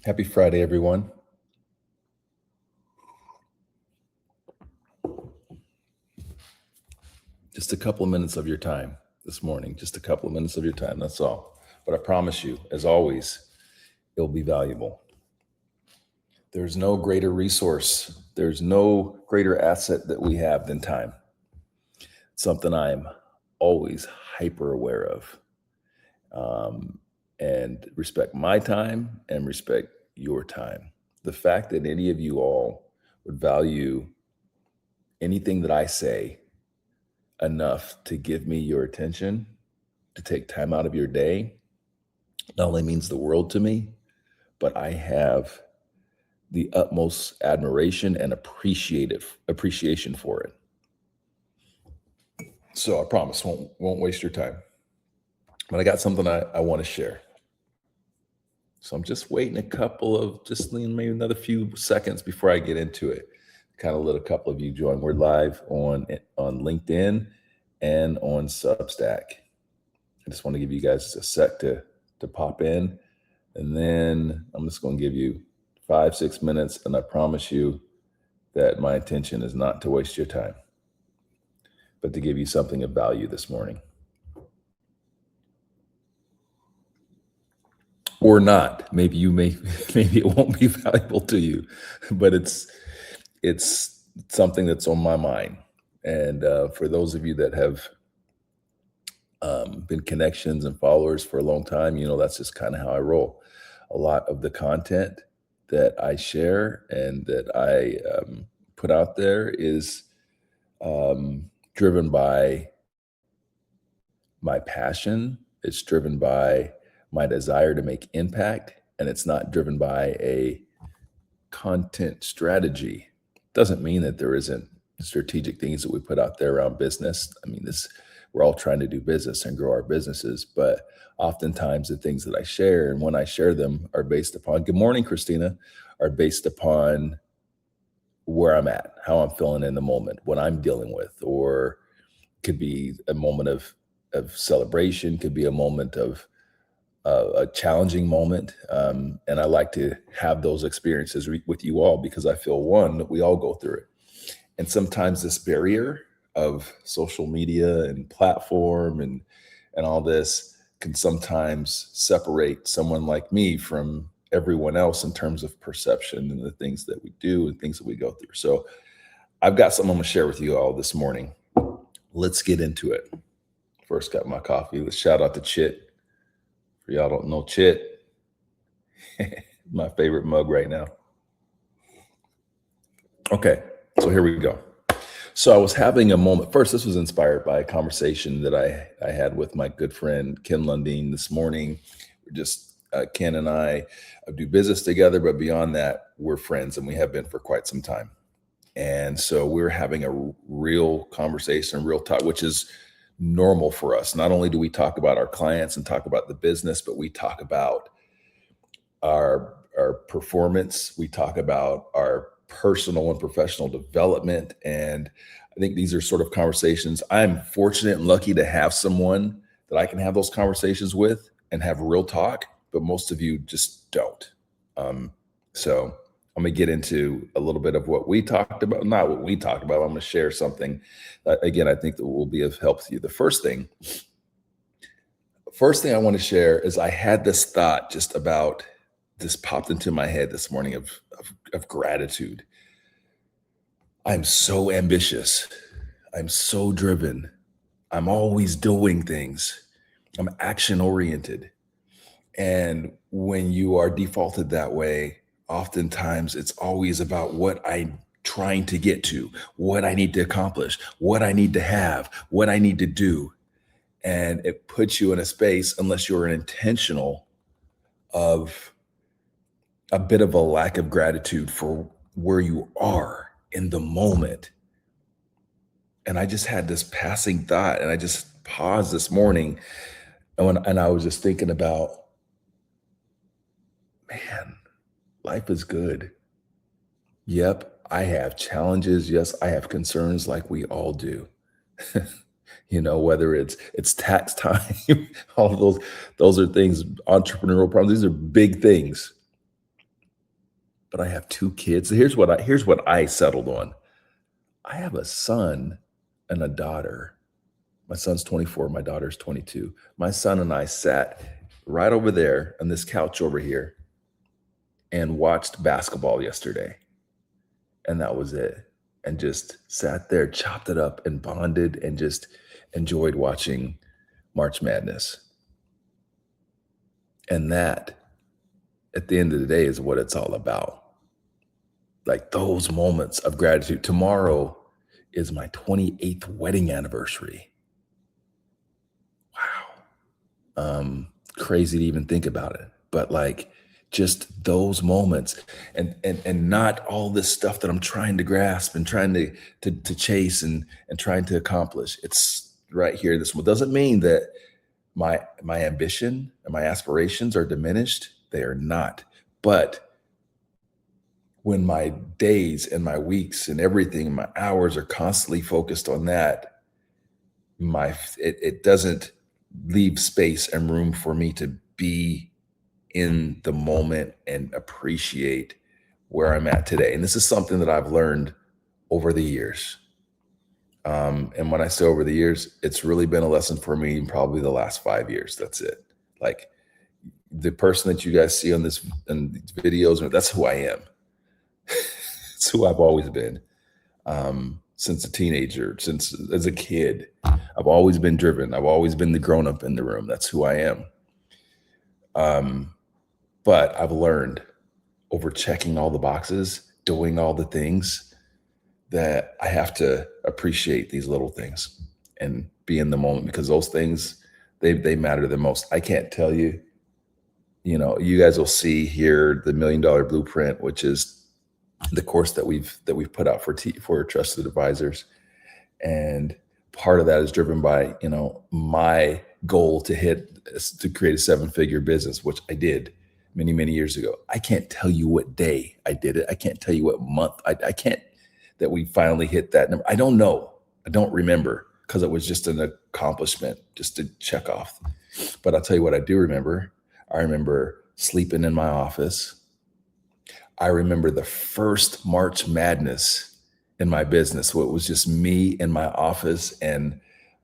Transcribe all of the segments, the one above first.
Happy Friday, everyone. Just a couple of minutes of your time this morning, just a couple of minutes of your time, that's all. But I promise you, as always, it'll be valuable. There's no greater resource, there's no greater asset that we have than time. Something I'm always hyper aware of. And respect my time and respect your time. The fact that any of you all would value anything that I say enough to give me your attention, to take time out of your day, not only means the world to me, but I have the utmost admiration and appreciation for it. So I promise won't waste your time. But I got something I want to share. So I'm just waiting maybe another few seconds before I get into it. Kind of let a couple of you join. We're live on LinkedIn and on Substack. I just want to give you guys a sec to pop in, and then I'm just going to give you 5-6 minutes, and I promise you that my intention is not to waste your time, but to give you something of value this morning. Or not. Maybe it won't be valuable to you, but it's something that's on my mind. And for those of you that have been connections and followers for a long time, that's just kind of how I roll. A lot of the content that I share and that I put out there is driven by my passion. It's driven by my desire to make impact, and it's not driven by a content strategy. Doesn't mean that there isn't strategic things that we put out there around business. I mean, we're all trying to do business and grow our businesses, but oftentimes the things that I share, and when I share them, are based upon, good morning, Christina, are based upon where I'm at, how I'm feeling in the moment, what I'm dealing with, or could be a moment of celebration, could be a moment of a challenging moment. And I like to have those experiences with you all, because I feel, one, that we all go through it. And sometimes this barrier of social media and platform and all this can sometimes separate someone like me from everyone else in terms of perception and the things that we do and things that we go through. So I've got something I'm gonna share with you all this morning. Let's get into it. First, got my coffee. Let's shout out to Chit. For y'all don't know Chit, my favorite mug right now. Okay, so here we go. So I was having a moment. First, this was inspired by a conversation that I had with my good friend Ken Lundeen this morning. Ken and I do business together, but beyond that, we're friends, and we have been for quite some time. And so we're having a real conversation, real talk, which is normal for us. Not only do we talk about our clients and talk about the business, but we talk about our performance. We talk about our personal and professional development. And I think these are sort of conversations. I'm fortunate and lucky to have someone that I can have those conversations with and have real talk, but most of you just don't. So I'm going to get into a little bit of what we talked about, not what we talked about. I'm going to share something that, again, I think that will be of help to you. The first thing I want to share is I had this thought this popped into my head this morning of gratitude. I'm so ambitious. I'm so driven. I'm always doing things. I'm action oriented. And when you are defaulted that way, oftentimes it's always about what I'm trying to get to, what I need to accomplish, what I need to have, what I need to do. And it puts you in a space, unless you're intentional, of a bit of a lack of gratitude for where you are in the moment. And I just had this passing thought, and I just paused this morning, and I was just thinking about, man, life is good. Yep, I have challenges. Yes, I have concerns like we all do. Whether it's tax time, all of those are things, entrepreneurial problems. These are big things. but I have 2 kids. Here's what I settled on. I have a son and a daughter. My son's 24, my daughter's 22. My son and I sat right over there on this couch over here and watched basketball yesterday. And that was it. And just sat there, chopped it up, and bonded and just enjoyed watching March Madness. And that, at the end of the day, is what it's all about. Like those moments of gratitude. Tomorrow is my 28th wedding anniversary. Wow. Crazy to even think about it. But like just those moments and not all this stuff that I'm trying to grasp and trying to chase and trying to accomplish. It's right here. This one doesn't mean that my ambition and my aspirations are diminished. They are not. But when my days and my weeks and everything, my hours are constantly focused on that, it doesn't leave space and room for me to be in the moment and appreciate where I'm at today. And this is something that I've learned over the years. And when I say over the years, it's really been a lesson for me in probably the last 5 years. That's it. Like the person that you guys see on these videos, that's who I am. It's who I've always been. Since a teenager, since as a kid, I've always been driven. I've always been the grown-up in the room. That's who I am. But I've learned over checking all the boxes, doing all the things, that I have to appreciate these little things and be in the moment, because those things, they matter the most. I can't tell you, you guys will see here the $1 Million Blueprint, which is the course that we've put out for trusted advisors. And part of that is driven by, my goal to create a 7-figure business, which I did many, many years ago. I can't tell you what day I did it. I can't tell you what month. I can't, that we finally hit that number. I don't know. I don't remember, because it was just an accomplishment, just to check off. But I'll tell you what I do remember. I remember sleeping in my office. I remember the first March Madness in my business. So it was just me in my office and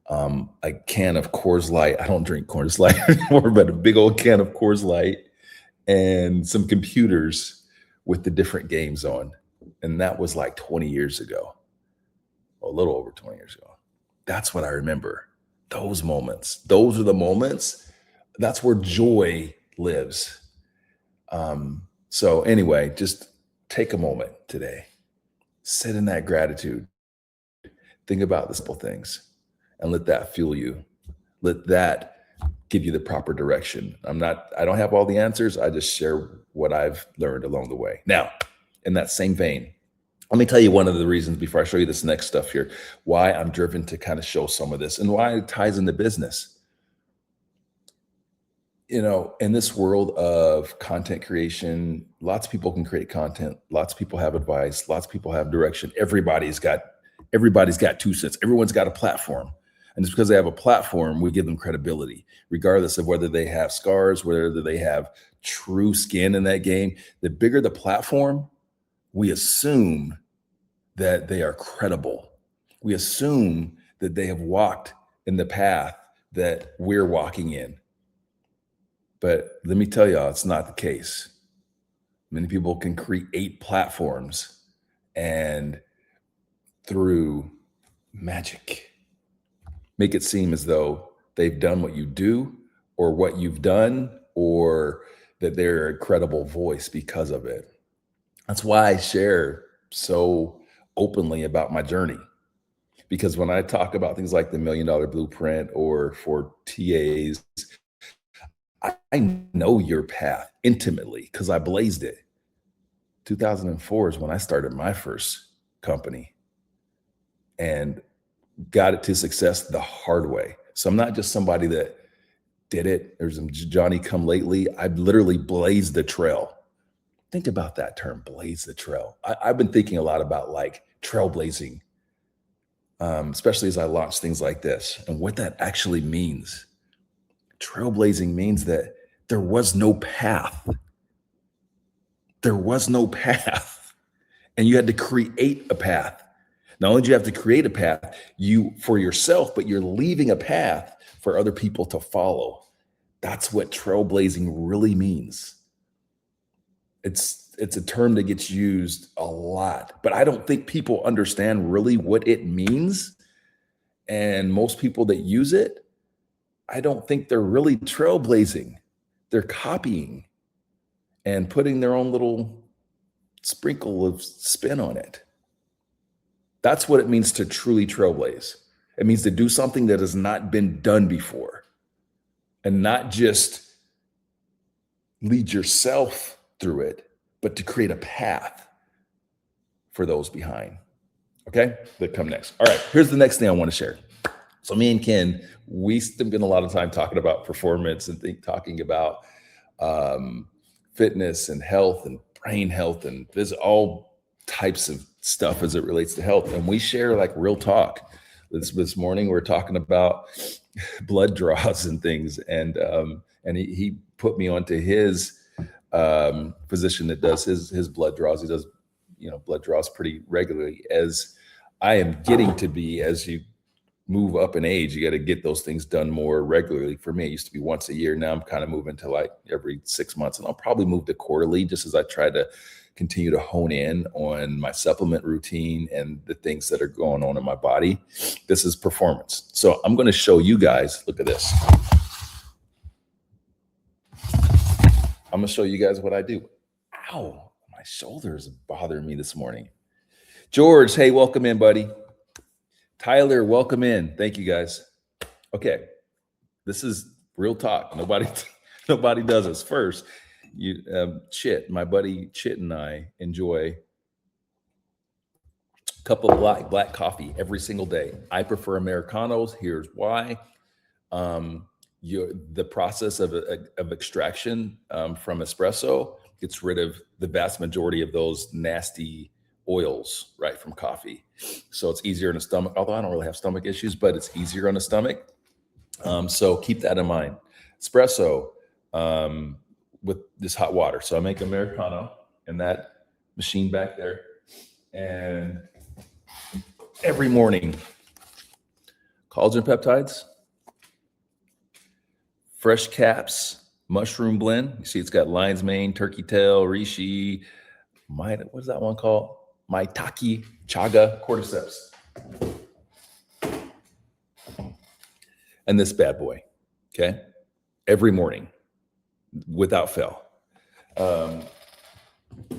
a can of Coors Light. I don't drink Coors Light anymore, but a big old can of Coors Light and some computers with the different games on. And that was like 20 years ago, a little over 20 years ago. That's what I remember. Those moments. Those are the moments. That's where joy lives. So anyway, just take a moment today, sit in that gratitude, think about the simple things, and let that fuel you. Let that give you the proper direction. I don't have all the answers. I just share what I've learned along the way. Now, in that same vein, let me tell you one of the reasons, before I show you this next stuff here, why I'm driven to kind of show some of this and why it ties into business. In this world of content creation, lots of people can create content. Lots of people have advice. Lots of people have direction. Everybody's got 2 cents. Everyone's got a platform. And it's because they have a platform, we give them credibility, regardless of whether they have scars, whether they have true skin in that game. The bigger the platform, we assume that they are credible. We assume that they have walked in the path that we're walking in. But let me tell y'all, it's not the case. Many people can create platforms and through magic, make it seem as though they've done what you do or what you've done, or that they're a credible voice because of it. That's why I share so openly about my journey. Because when I talk about things like the $1 Million Blueprint or for TAs, I know your path intimately because I blazed it. 2004 is when I started my first company and got it to success the hard way. So I'm not just somebody that did it. There's some Johnny come lately. I literally blazed the trail. Think about that term, blaze the trail. I've been thinking a lot about like trailblazing, especially as I launch things like this and what that actually means. Trailblazing means that there was no path. There was no path, and you had to create a path. Not only do you have to create a path you for yourself, but you're leaving a path for other people to follow. That's what trailblazing really means. It's a term that gets used a lot, but I don't think people understand really what it means. And most people that use it, I don't think they're really trailblazing. They're copying and putting their own little sprinkle of spin on it. That's what it means to truly trailblaze. It means to do something that has not been done before, and not just lead yourself through it, but to create a path for those behind. Okay, that come next. All right, here's the next thing I want to share. So me and Ken, we spend a lot of time talking about performance and talking about fitness and health and brain health, and there's all types of stuff as it relates to health. And we share like real talk. This morning we're talking about blood draws and things, and he put me onto his physician that does his blood draws. He does blood draws pretty regularly. As I am getting to be, as you move up in age, you got to get those things done more regularly. For me, it used to be once a year. Now I'm kind of moving to like every 6 months, and I'll probably move to quarterly, just as I try to continue to hone in on my supplement routine and the things that are going on in my body. This is performance. So I'm going to show you guys, look at this. I'm going to show you guys what I do. Ow, my shoulder is bothering me this morning. George, hey, welcome in, buddy. Tyler, welcome in. Thank you, guys. Okay, this is real talk. Nobody does this. First, my buddy Chit and I enjoy a cup of black coffee every single day. I prefer Americanos. Here's why. The process of extraction from espresso gets rid of the vast majority of those nasty oils, right, from coffee. So it's easier on the stomach, although I don't really have stomach issues, but it's easier on the stomach. So keep that in mind. Espresso with this hot water. So I make Americano in that machine back there. And every morning, collagen peptides, fresh caps, mushroom blend. You see it's got lion's mane, turkey tail, reishi, what's that one called? Maitake, chaga, cordyceps. And this bad boy, okay? Every morning, without fail.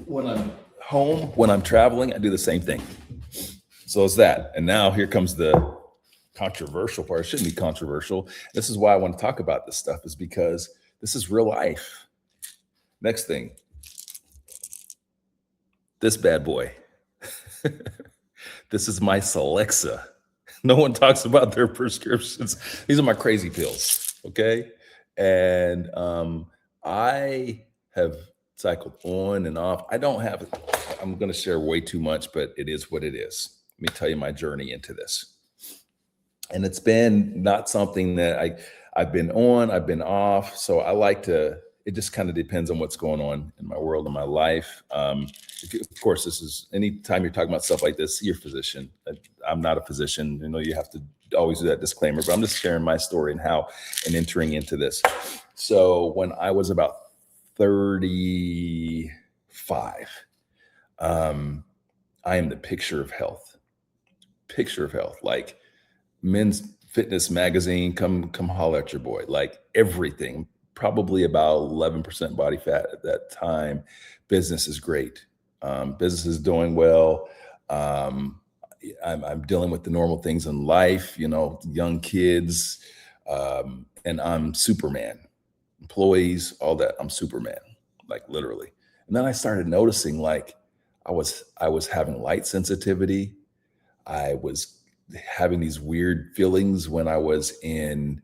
When I'm home, when I'm traveling, I do the same thing. So it's that. And now here comes the controversial part. It shouldn't be controversial. This is why I want to talk about this stuff, is because this is real life. Next thing. This bad boy. This is my Celexa. No one talks about their prescriptions. These are my crazy pills, okay? And I have cycled on and off. I'm going to share way too much, but it is what it is. Let me tell you my journey into this. And it's been not something that I've been on, I've been off. So I like to, it just kind of depends on what's going on in my world, in my life. Of course, this is, anytime you're talking about stuff like this, see your physician. I'm not a physician. You have to always do that disclaimer, but I'm just sharing my story and entering into this. So when I was about 35, I am the picture of health. Like Men's Fitness magazine, come holler at your boy. Like everything, probably about 11% body fat at that time. Business is great. Business is doing well. I'm dealing with the normal things in life, young kids, and I'm Superman. Employees, all that. I'm Superman, like literally. And then I started noticing, like, I was having light sensitivity. I was having these weird feelings when I was in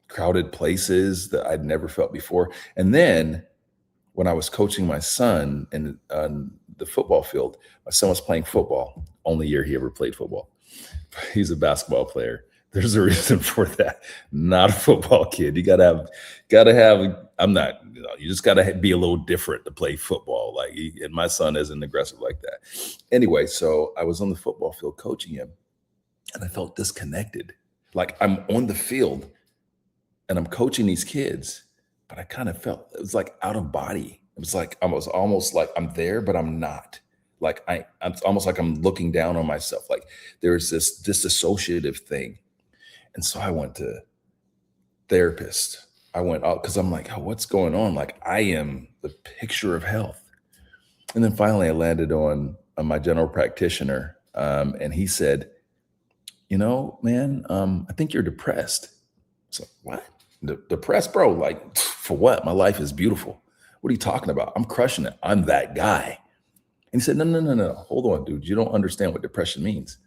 crowded places that I'd never felt before. And then when I was coaching my son on the football field, my son was playing football. Only year he ever played football. He's a basketball player. There's a reason for that. Not a football kid. You gotta have. I'm not. You just gotta be a little different to play football. And my son isn't aggressive like that. Anyway, so I was on the football field coaching him, and I felt disconnected. Like I'm on the field and I'm coaching these kids, but I kind of felt it was like out of body. It was like I was almost like I'm there, but I'm not. I'm almost like I'm looking down on myself. Like there's this disassociative thing. And so I went to therapist. I went out because I'm like, oh, what's going on? Like I am the picture of health. And then finally I landed on my general practitioner. And he said, man, I think you're depressed. So what? Depressed, bro? Like for what? My life is beautiful. What are you talking about? I'm crushing it. I'm that guy. And he said, no, no, no, no. Hold on, dude. You don't understand what depression means.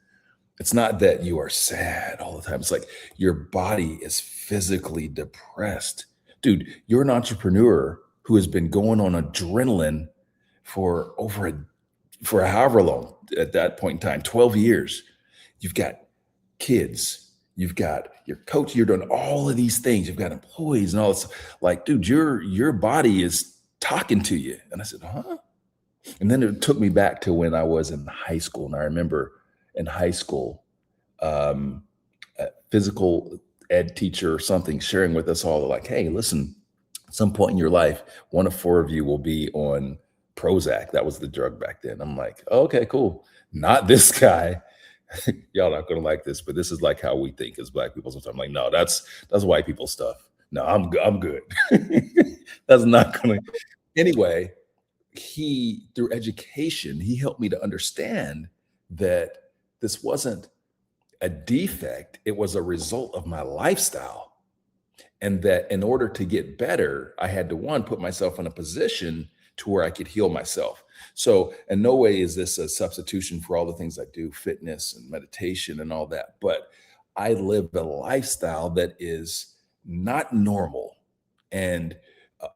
It's not that you are sad all the time. It's like your body is physically depressed. Dude, you're an entrepreneur who has been going on adrenaline for for however long at that point in time, 12 years. You've got kids, you've got your coach, you're doing all of these things, you've got employees and all this. Like, dude, your body is talking to you. And I said, huh? And then it took me back to when I was in high school. And I remember in high school, a physical ed teacher or something sharing with us all like, hey, listen, at some point in your life, one of four of you will be on Prozac. That was the drug back then. I'm like, oh, okay, cool. Not this guy. Y'all not gonna like this, but this is like how we think as Black people sometimes. I'm like, no, that's white people stuff. No, I'm good. That's not gonna. Anyway, through education, he helped me to understand that this wasn't a defect, it was a result of my lifestyle. And that in order to get better, I had to one, put myself in a position to where I could heal myself. So in no way is this a substitution for all the things I do, fitness and meditation and all that. But I live a lifestyle that is not normal and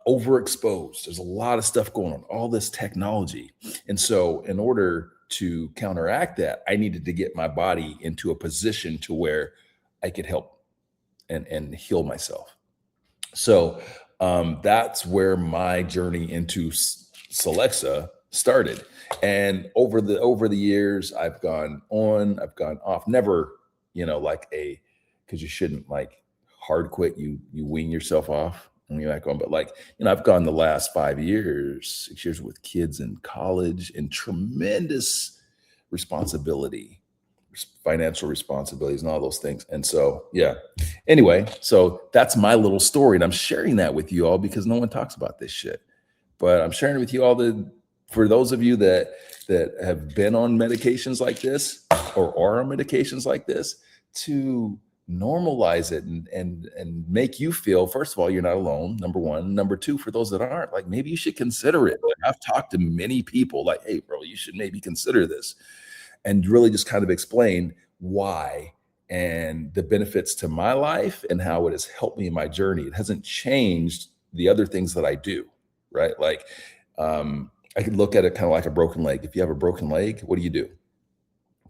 overexposed. There's a lot of stuff going on, all this technology. And so in order to counteract that, I needed to get my body into a position to where I could help and heal myself. So that's where my journey into Celexa started. And over the years, I've gone on, I've gone off. Never, because you shouldn't like hard quit. You wean yourself off and you're back on. But I've gone the last 5 years, 6 years with kids in college and tremendous responsibility, financial responsibilities and all those things. And so, yeah. Anyway, so that's my little story. And I'm sharing that with you all because no one talks about this shit. But I'm sharing it with you all for those of you that have been on medications like this or are on medications like this, to normalize it and make you feel, first of all, you're not alone, number one. Number two, for those that aren't, like maybe you should consider it. Like, I've talked to many people like, hey, bro, you should maybe consider this. And really just kind of explain why and the benefits to my life and how it has helped me in my journey. It hasn't changed the other things that I do, right? Like I could look at it kind of like a broken leg. If you have a broken leg, what do?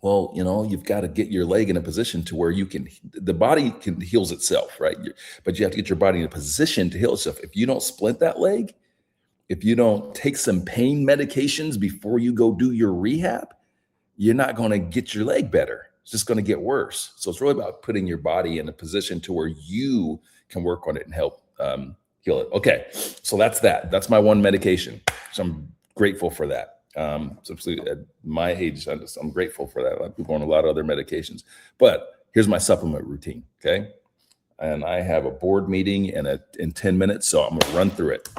Well, you've got to get your leg in a position to where the body heals itself, right? But you have to get your body in a position to heal itself. If you don't splint that leg, if you don't take some pain medications before you go do your rehab, you're not going to get your leg better. It's just going to get worse. So it's really about putting your body in a position to where you can work on it and help heal it. Okay, so that's my one medication. So I'm grateful for that. So at my age, I'm grateful for that. I'm on a lot of other medications. But here's my supplement routine, okay? And I have a board meeting in 10 minutes, so I'm going to run through it.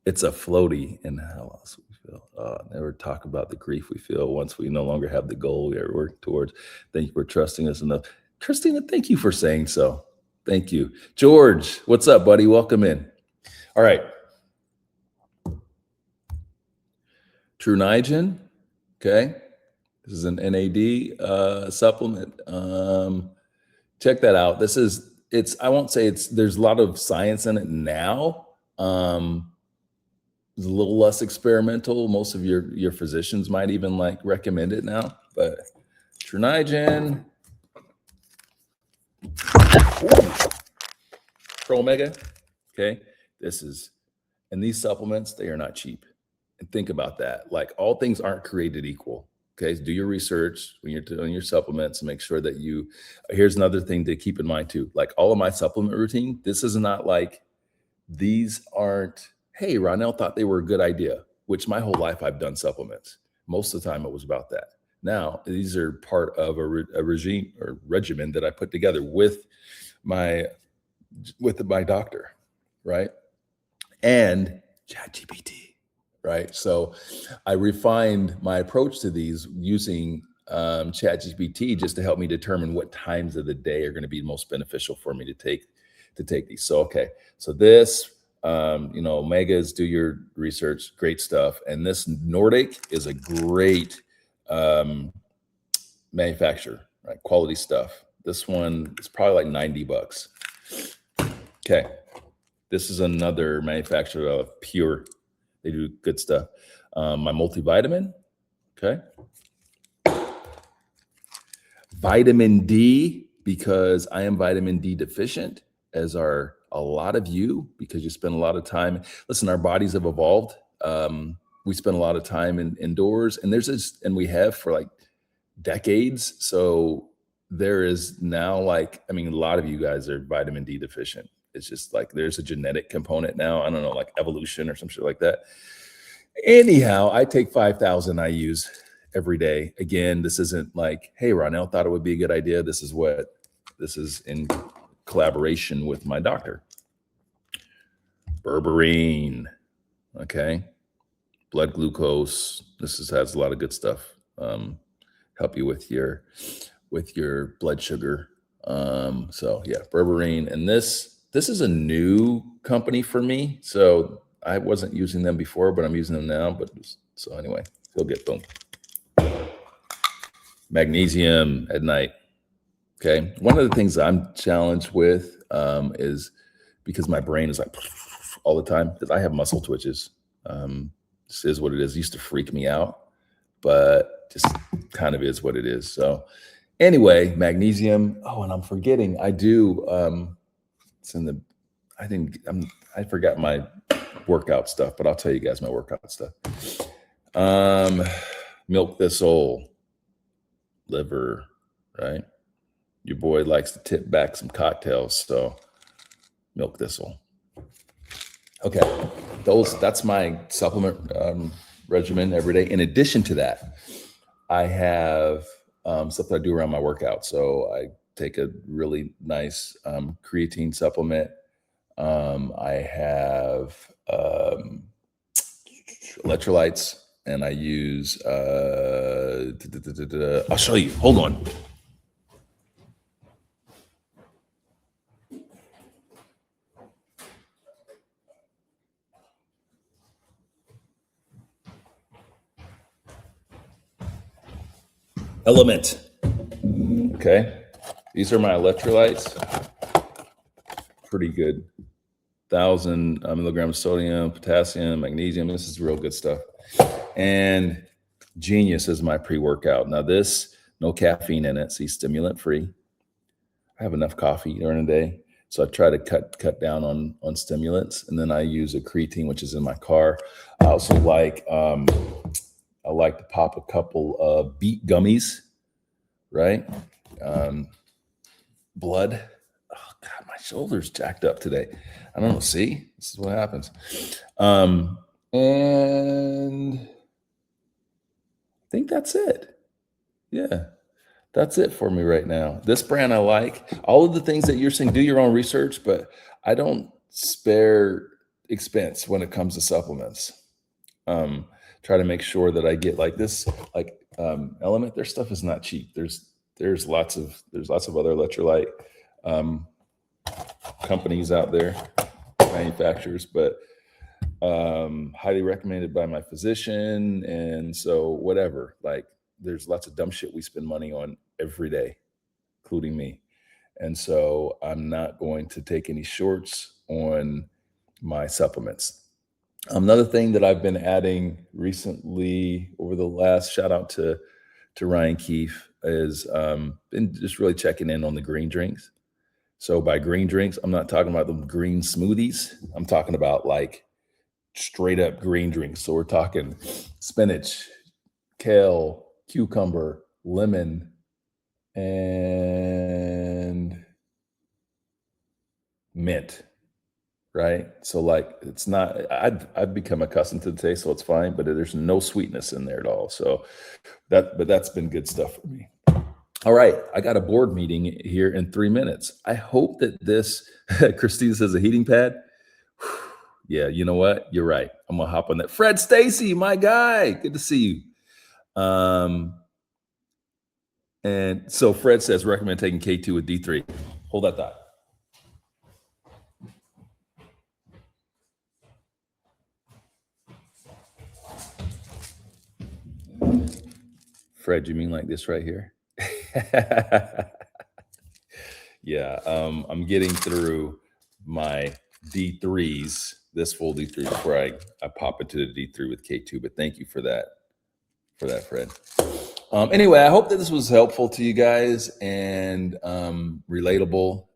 It's a floaty in how else we feel. Never talk about the grief we feel once we no longer have the goal we are working towards. Thank you for trusting us enough. Christina, thank you for saying so. Thank you. George, what's up, buddy? Welcome in. All right. True Niagen. Okay. This is an NAD supplement. Check that out. I won't say there's a lot of science in it now. It's a little less experimental. Most of your physicians might even recommend it now, but Extra Niagen. Pro Omega. Okay. And these supplements, they are not cheap. And think about that. Like, all things aren't created equal. Okay. Do your research when you're doing your supplements and make sure that here's another thing to keep in mind too. Like, all of my supplement routine, this is not like, these aren't, hey, Ronnell thought they were a good idea, which my whole life I've done supplements. Most of the time it was about that. Now, these are part of a regime or regimen that I put together with my doctor, right? And ChatGPT, right? So I refined my approach to these using ChatGPT just to help me determine what times of the day are going to be most beneficial for me to take these. So this Omegas, do your research, great stuff. And this Nordic is a great manufacturer, right? Quality stuff. This one is probably like $90. Okay. This is another manufacturer of Pure. They do good stuff. My multivitamin. Okay. Vitamin D, because I am vitamin D deficient, as are a lot of you, because you spend a lot of time. Listen, our bodies have evolved. We spend a lot of time indoors, and we have for like decades. So there is now, like, a lot of you guys are vitamin D deficient. It's just like there's a genetic component now. I don't know, like evolution or some shit like that. Anyhow, I take 5,000 IUs every day. Again, this isn't like, hey, Ronnell thought it would be a good idea. This is in collaboration with my doctor. Berberine, okay. Blood glucose. This has a lot of good stuff. Help you with your blood sugar. So yeah, Berberine. And this is a new company for me. So I wasn't using them before, but I'm using them now. But so anyway, go get them. Magnesium at night. Okay. One of the things I'm challenged with is because my brain is like all the time, because I have muscle twitches. This is what it is. It used to freak me out, but just kind of is what it is. So anyway, magnesium. Oh, and I'm forgetting. I do. It's in the. I forgot my workout stuff, but I'll tell you guys my workout stuff. Milk thistle, liver, right? Your boy likes to tip back some cocktails, so milk thistle. Okay, that's my supplement regimen every day. In addition to that, I have stuff that I do around my workout. So I take a really nice creatine supplement. I have electrolytes, and I use, I'll show you. Hold on. Element. Okay. These are my electrolytes. Pretty good. 1,000 milligrams of sodium, potassium, magnesium. This is real good stuff. And Genius is my pre-workout. Now this, no caffeine in it. See, stimulant free. I have enough coffee during the day, so I try to cut down on stimulants. And then I use a creatine, which is in my car. I also like to pop a couple of beet gummies, right? Blood. Oh God, my shoulder's jacked up today. I don't know. See, this is what happens. And I think that's it. Yeah, that's it for me right now. This brand I like. All of the things that you're saying, do your own research, but I don't spare expense when it comes to supplements. Try to make sure that I get like this, like Element. Their stuff is not cheap. There's lots of other electrolyte companies out there, manufacturers, but highly recommended by my physician. And so whatever, like there's lots of dumb shit we spend money on every day, including me. And so I'm not going to take any shorts on my supplements. Another thing that I've been adding recently over the last, shout out to Ryan Keefe. is been just really checking in on the green drinks. So by green drinks, I'm not talking about the green smoothies. I'm talking about like straight up green drinks. So we're talking spinach, kale, cucumber, lemon, and mint, right? So like it's not I've become accustomed to the taste, so it's fine, but there's no sweetness in there at all. So that's been good stuff for me. All right, I got a board meeting here in 3 minutes. I hope that this Christina says a heating pad. Yeah, you know what? You're right. I'm gonna hop on that. Fred Stacy, my guy, good to see you. And so Fred says recommend taking K2 with D3. Hold that thought. Fred, you mean like this right here? Yeah, I'm getting through my D3s, this full D3 before I pop into the D3 with K2. But thank you for that, Fred. Anyway, I hope that this was helpful to you guys and relatable.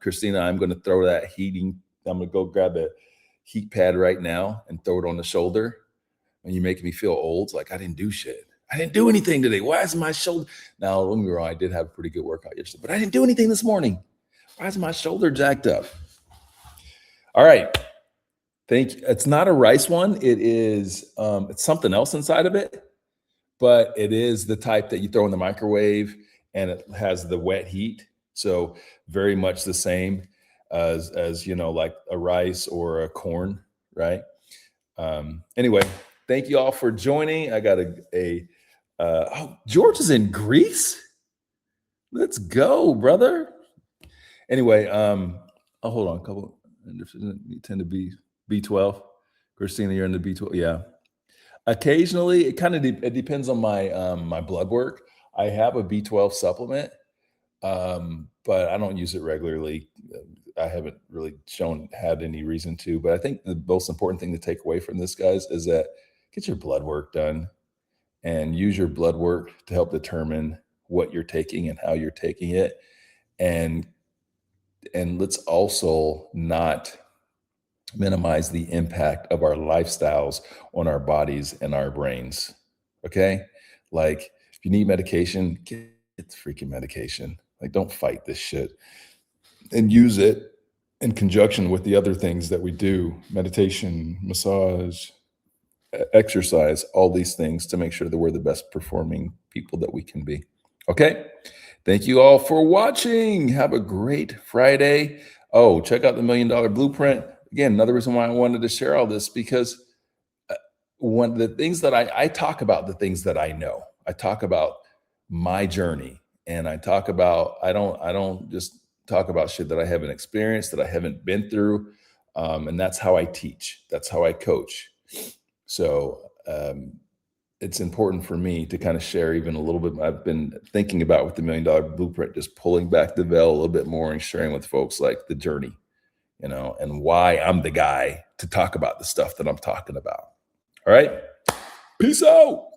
Christina, I'm going to throw that I'm going to go grab a heat pad right now and throw it on the shoulder. And you're making me feel old. It's like I didn't do shit. I didn't do anything today. Why is my shoulder? Now, don't get me wrong, I did have a pretty good workout yesterday, but I didn't do anything this morning. Why is my shoulder jacked up? All right. Thank you. It's not a rice one. It is, it's something else inside of it, but it is the type that you throw in the microwave and it has the wet heat. So very much the same as you know, like a rice or a corn, right? Anyway, thank you all for joining. I got oh, George is in Greece. Let's go, brother. Anyway, oh, hold on. A couple. You tend to be B12. Christina, you're in the B12. Yeah. Occasionally, it kind of it depends on my my blood work. I have a B12 supplement, but I don't use it regularly. I haven't really had any reason to. But I think the most important thing to take away from this, guys, is that get your blood work done and use your blood work to help determine what you're taking and how you're taking it. And let's also not minimize the impact of our lifestyles on our bodies and our brains. Okay? Like if you need medication, get the freaking medication. Like don't fight this shit and use it in conjunction with the other things that we do, meditation, massage, exercise, all these things to make sure that we're the best performing people that we can be. Okay. Thank you all for watching. Have a great Friday. Oh, check out the $1 Million Blueprint. Again, another reason why I wanted to share all this, because one of the things that I talk about, the things that I know, I talk about my journey, and I talk about, I don't just talk about shit that I haven't experienced, that I haven't been through. And that's how I teach. That's how I coach. So it's important for me to kind of share even a little bit. I've been thinking about with the $1 Million Blueprint, just pulling back the veil a little bit more and sharing with folks like the journey, you know, and why I'm the guy to talk about the stuff that I'm talking about. All right. Peace out.